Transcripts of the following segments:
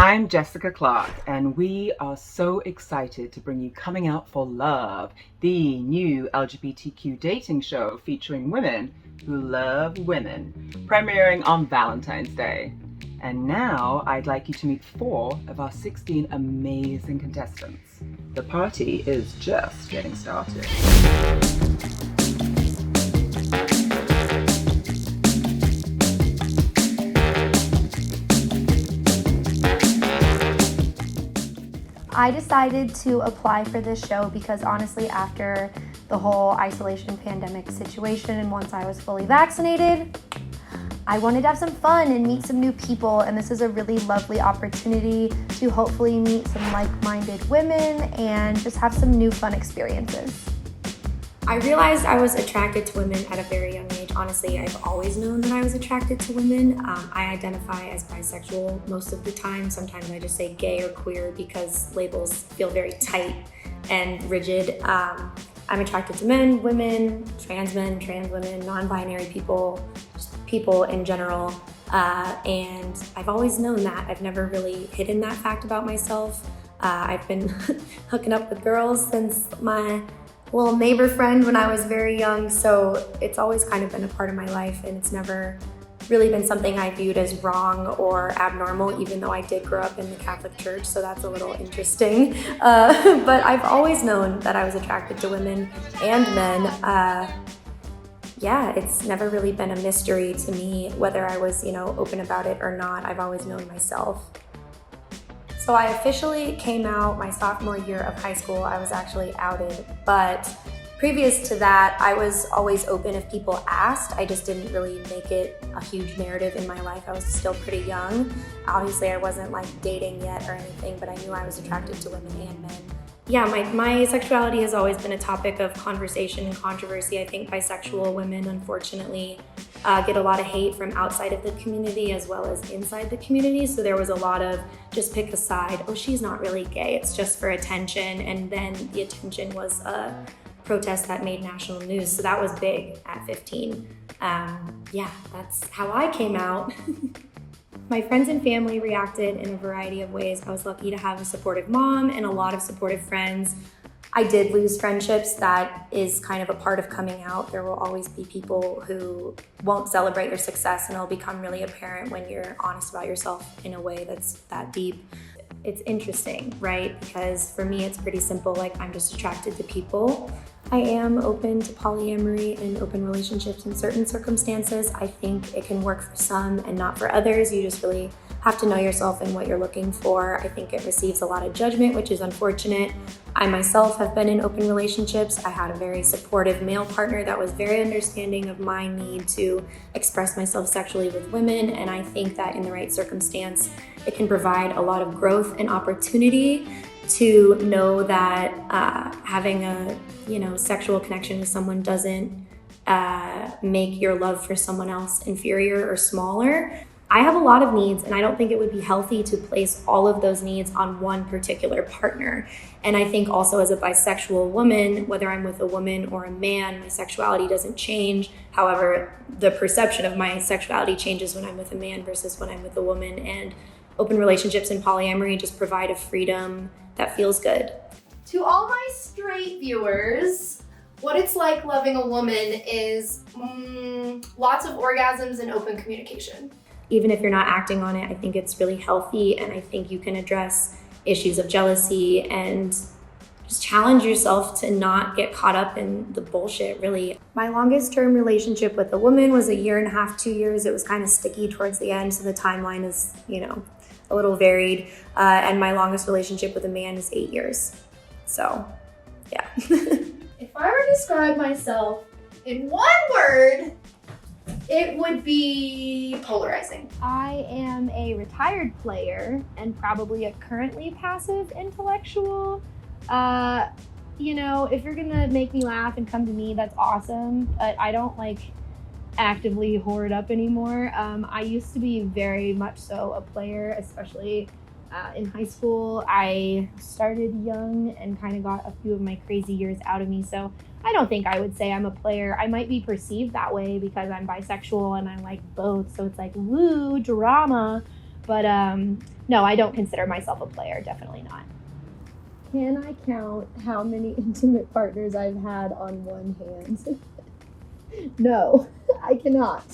I'm Jessica Clark, and we are so excited to bring you Coming Out for Love, the new LGBTQ dating show featuring women who love women, premiering on Valentine's Day. And now I'd like you to meet 4 of our 16 amazing contestants. The party is just getting started. I decided to apply for this show because honestly, after the whole isolation pandemic situation and once I was fully vaccinated, I wanted to have some fun and meet some new people, and this is a really lovely opportunity to hopefully meet some like-minded women and just have some new fun experiences. I realized I was attracted to women at a very young age. Honestly, I've always known that I was attracted to women. I identify as bisexual most of the time. Sometimes I just say gay or queer because labels feel very tight and rigid. I'm attracted to men, women, trans women, non-binary people, just people in general. And I've always known that. I've never really hidden that fact about myself. I've been hooking up with girls since my little neighbor friend when I was very young, so it's always kind of been a part of my life, and it's never really been something I viewed as wrong or abnormal, even though I did grow up in the Catholic Church, so that's a little interesting. But I've always known that I was attracted to women and men. Yeah, it's never really been a mystery to me whether I was, open about it or not. I've always known myself. So I officially came out my sophomore year of high school. I was actually outed, but previous to that, I was always open if people asked. I just didn't really make it a huge narrative in my life. I was still pretty young. Obviously, I wasn't dating yet or anything, but I knew I was attracted to women and men. Yeah, my sexuality has always been a topic of conversation and controversy. I think bisexual women, unfortunately, get a lot of hate from outside of the community as well as inside the community. So there was a lot of just pick a side. Oh, she's not really gay. It's just for attention. And then the attention was a protest that made national news. So that was big at 15. Yeah, that's how I came out. My friends and family reacted in a variety of ways. I was lucky to have a supportive mom and a lot of supportive friends. I did lose friendships. That is kind of a part of coming out. There will always be people who won't celebrate your success, and it'll become really apparent when you're honest about yourself in a way that's that deep. It's interesting, right? Because for me, it's pretty simple. I'm just attracted to people. I am open to polyamory and open relationships in certain circumstances. I think it can work for some and not for others. You just really have to know yourself and what you're looking for. I think it receives a lot of judgment, which is unfortunate. I myself have been in open relationships. I had a very supportive male partner that was very understanding of my need to express myself sexually with women, and I think that in the right circumstance, it can provide a lot of growth and opportunity to know that having a sexual connection with someone doesn't make your love for someone else inferior or smaller. I have a lot of needs, and I don't think it would be healthy to place all of those needs on one particular partner. And I think also as a bisexual woman, whether I'm with a woman or a man, my sexuality doesn't change. However, the perception of my sexuality changes when I'm with a man versus when I'm with a woman. And open relationships and polyamory just provide a freedom that feels good. To all my straight viewers, what it's like loving a woman is lots of orgasms and open communication. Even if you're not acting on it, I think it's really healthy, and I think you can address issues of jealousy and just challenge yourself to not get caught up in the bullshit, really. My longest term relationship with a woman was 1.5 years, 2 years. It was kind of sticky towards the end, so the timeline is, a little varied. And my longest relationship with a man is 8 years. So, yeah. If I were to describe myself in one word, it would be polarizing. I am a retired player and probably a currently passive intellectual. If you're gonna make me laugh and come to me, that's awesome. But I don't actively hoard up anymore. I used to be very much so a player, especially in high school. I started young and kind of got a few of my crazy years out of me. So I don't think I would say I'm a player. I might be perceived that way because I'm bisexual and I like both. So it's woo, drama. But no, I don't consider myself a player, definitely not. Can I count how many intimate partners I've had on one hand? No, I cannot.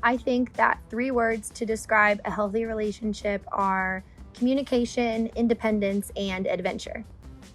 I think that 3 words to describe a healthy relationship are communication, independence, and adventure.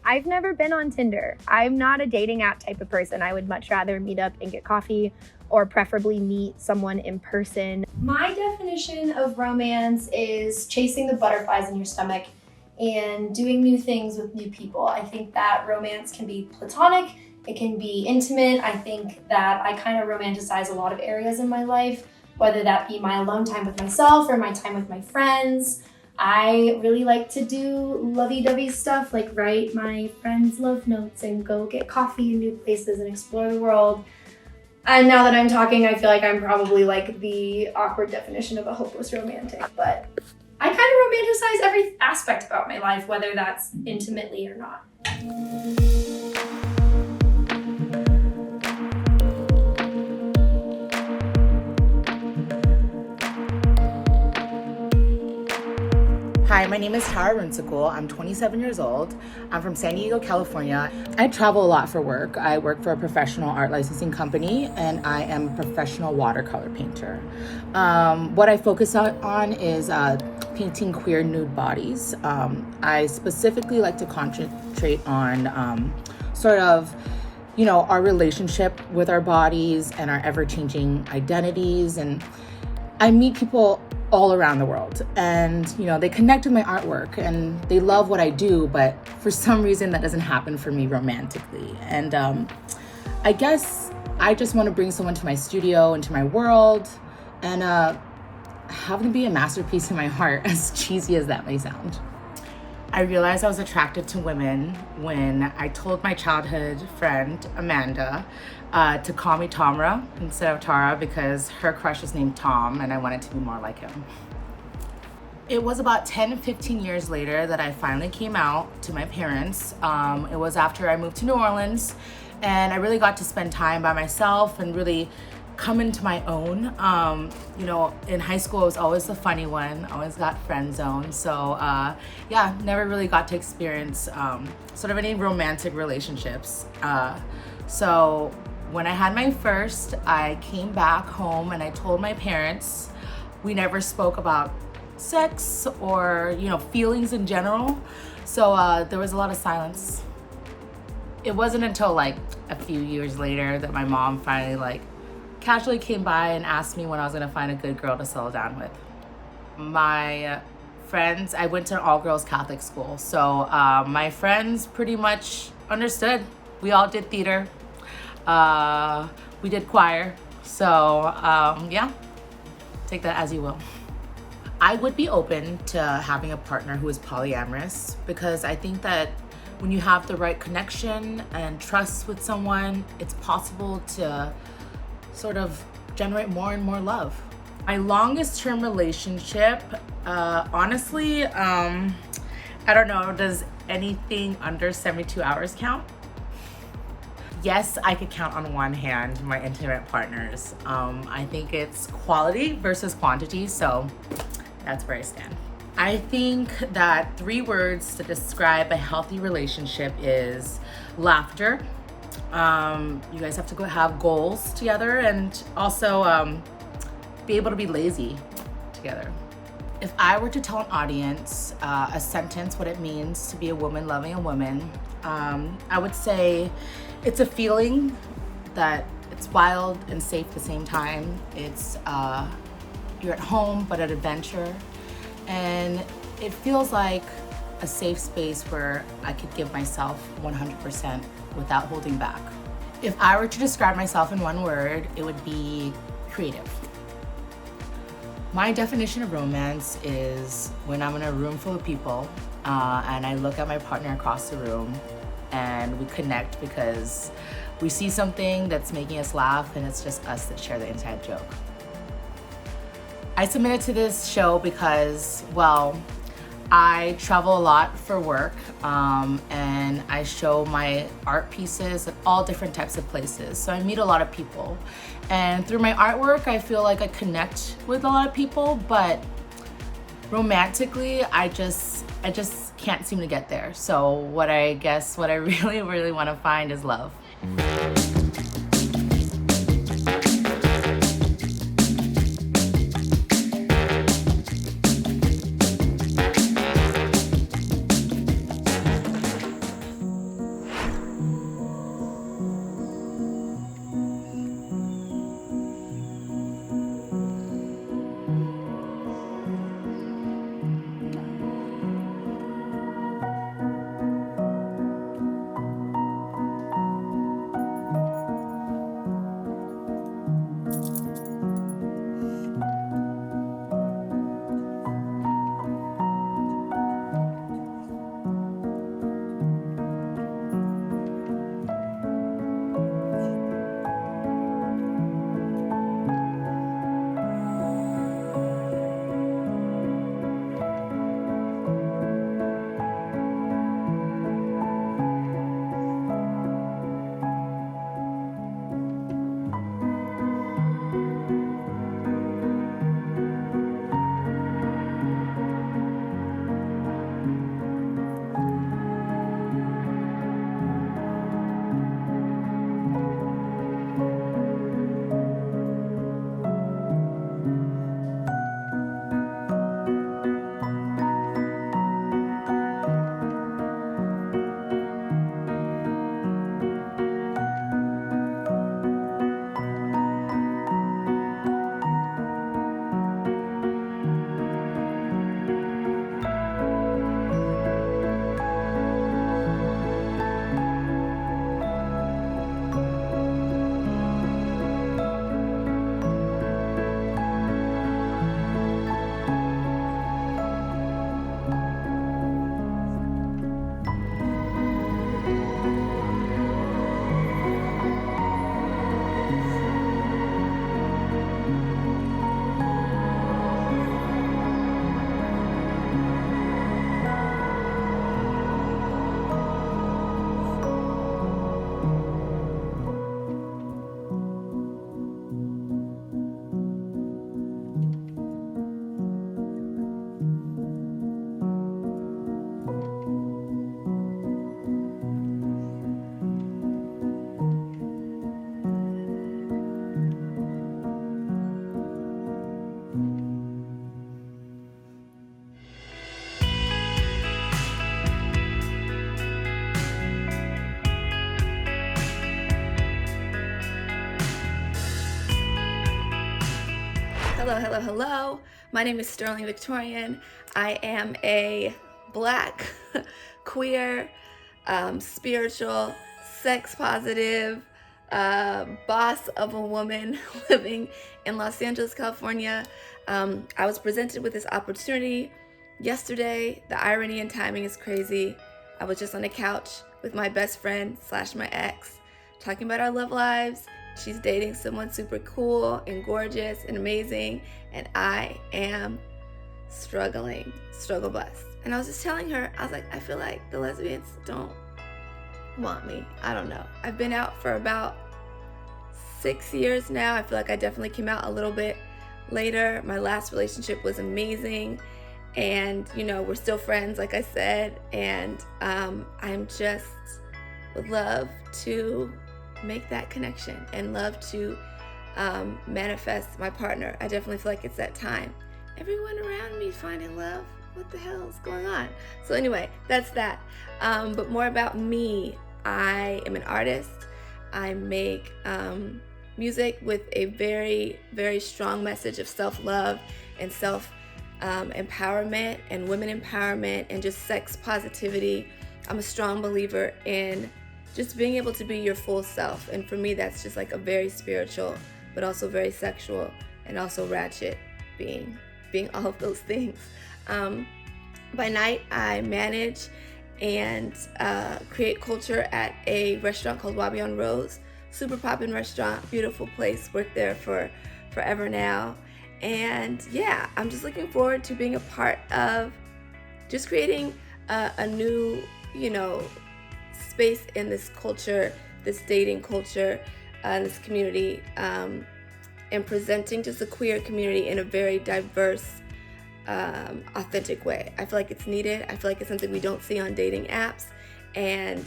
I've never been on Tinder. I'm not a dating app type of person. I would much rather meet up and get coffee, or preferably meet someone in person. My definition of romance is chasing the butterflies in your stomach and doing new things with new people. I think that romance can be platonic, it can be intimate. I think that I kind of romanticize a lot of areas in my life, whether that be my alone time with myself or my time with my friends. I really like to do lovey-dovey stuff, like write my friends' love notes and go get coffee in new places and explore the world. And now that I'm talking, I feel like I'm probably like the awkward definition of a hopeless romantic, but I kind of romanticize every aspect about my life, whether that's intimately or not. Hi, my name is Tara Runcicle. I'm 27 years old. I'm from San Diego, California. I travel a lot for work. I work for a professional art licensing company, and I am a professional watercolor painter. What I focus on is painting queer nude bodies. I specifically like to concentrate on sort of, you know, our relationship with our bodies and our ever-changing identities. And I meet people all around the world, and you know, they connect with my artwork and they love what I do, but for some reason that doesn't happen for me romantically. And I guess I just want to bring someone to my studio, into my world, and have them be a masterpiece in my heart, as cheesy as that may sound. I realized I was attracted to women when I told my childhood friend Amanda to call me Tamra instead of Tara, because her crush was named Tom and I wanted to be more like him. It was about 10-15 years later that I finally came out to my parents. It was after I moved to New Orleans, and I really got to spend time by myself and really come into my own. You know, in high school I was always the funny one, always got friend zoned. So yeah, never really got to experience sort of any romantic relationships. So when I had my first, I came back home and I told my parents. We never spoke about sex or, you know, feelings in general. So there was a lot of silence. It wasn't until like a few years later that my mom finally like casually came by and asked me when I was gonna find a good girl to settle down with. My friends, I went to an all-girls Catholic school, so my friends pretty much understood. We all did theater, we did choir, so yeah, take that as you will. I would be open to having a partner who is polyamorous, because I think that when you have the right connection and trust with someone, it's possible to sort of generate more and more love. My longest term relationship, honestly, I don't know, does anything under 72 hours count? Yes, I could count on one hand my intimate partners. I think it's quality versus quantity, so that's where I stand. I think that 3 words to describe a healthy relationship is laughter. You guys have to go have goals together, and also be able to be lazy together. If I were to tell an audience a sentence what it means to be a woman loving a woman, I would say it's a feeling that it's wild and safe at the same time. It's you're at home but at adventure, and it feels like a safe space where I could give myself 100% without holding back. If I were to describe myself in one word, it would be creative. My definition of romance is when I'm in a room full of people and I look at my partner across the room and we connect because we see something that's making us laugh and it's just us that share the inside joke. I submitted to this show because, well, I travel a lot for work, and I show my art pieces at all different types of places. So I meet a lot of people. And through my artwork, I feel like I connect with a lot of people, but Romantically, I just can't seem to get there. So what I really, really want to find is love. Hello. My name is Sterling Victorian. I am a Black, queer, spiritual, sex positive, boss of a woman living in Los Angeles, California. I was presented with this opportunity yesterday. The irony and timing is crazy. I was just on the couch with my best friend / my ex, talking about our love lives. She's dating someone super cool and gorgeous and amazing, and I am struggle bus. And I was just telling her, I was like, I feel like the lesbians don't want me. I don't know. I've been out for about 6 years now. I feel like I definitely came out a little bit later. My last relationship was amazing, and we're still friends, like I said, and I'm just would love to make that connection and love to manifest my partner. I definitely feel like it's that time. Everyone around me finding love. What the hell is going on? So anyway, that's that. But more about me. I am an artist. I make music with a very, very strong message of self-love and self-empowerment and women empowerment and just sex positivity. I'm a strong believer in just being able to be your full self. And for me, that's just like a very spiritual, but also very sexual and also ratchet being all of those things. By night, I manage and create culture at a restaurant called Wabi on Rose. Super poppin' restaurant, beautiful place. Worked there for forever now. And yeah, I'm just looking forward to being a part of just creating a new, space in this culture, this dating culture, this community, and presenting just a queer community in a very diverse authentic way. I feel like it's needed. I feel like it's something we don't see on dating apps, and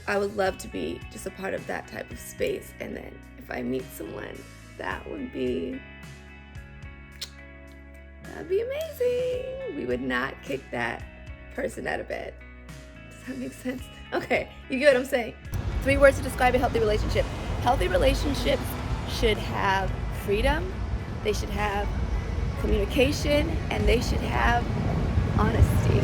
I would love to be just a part of that type of space. And then if I meet someone, that'd be amazing. We would not kick that person out of bed. Does that make sense? Okay, you get what I'm saying? 3 words to describe a healthy relationship. Healthy relationships should have freedom, they should have communication, and they should have honesty.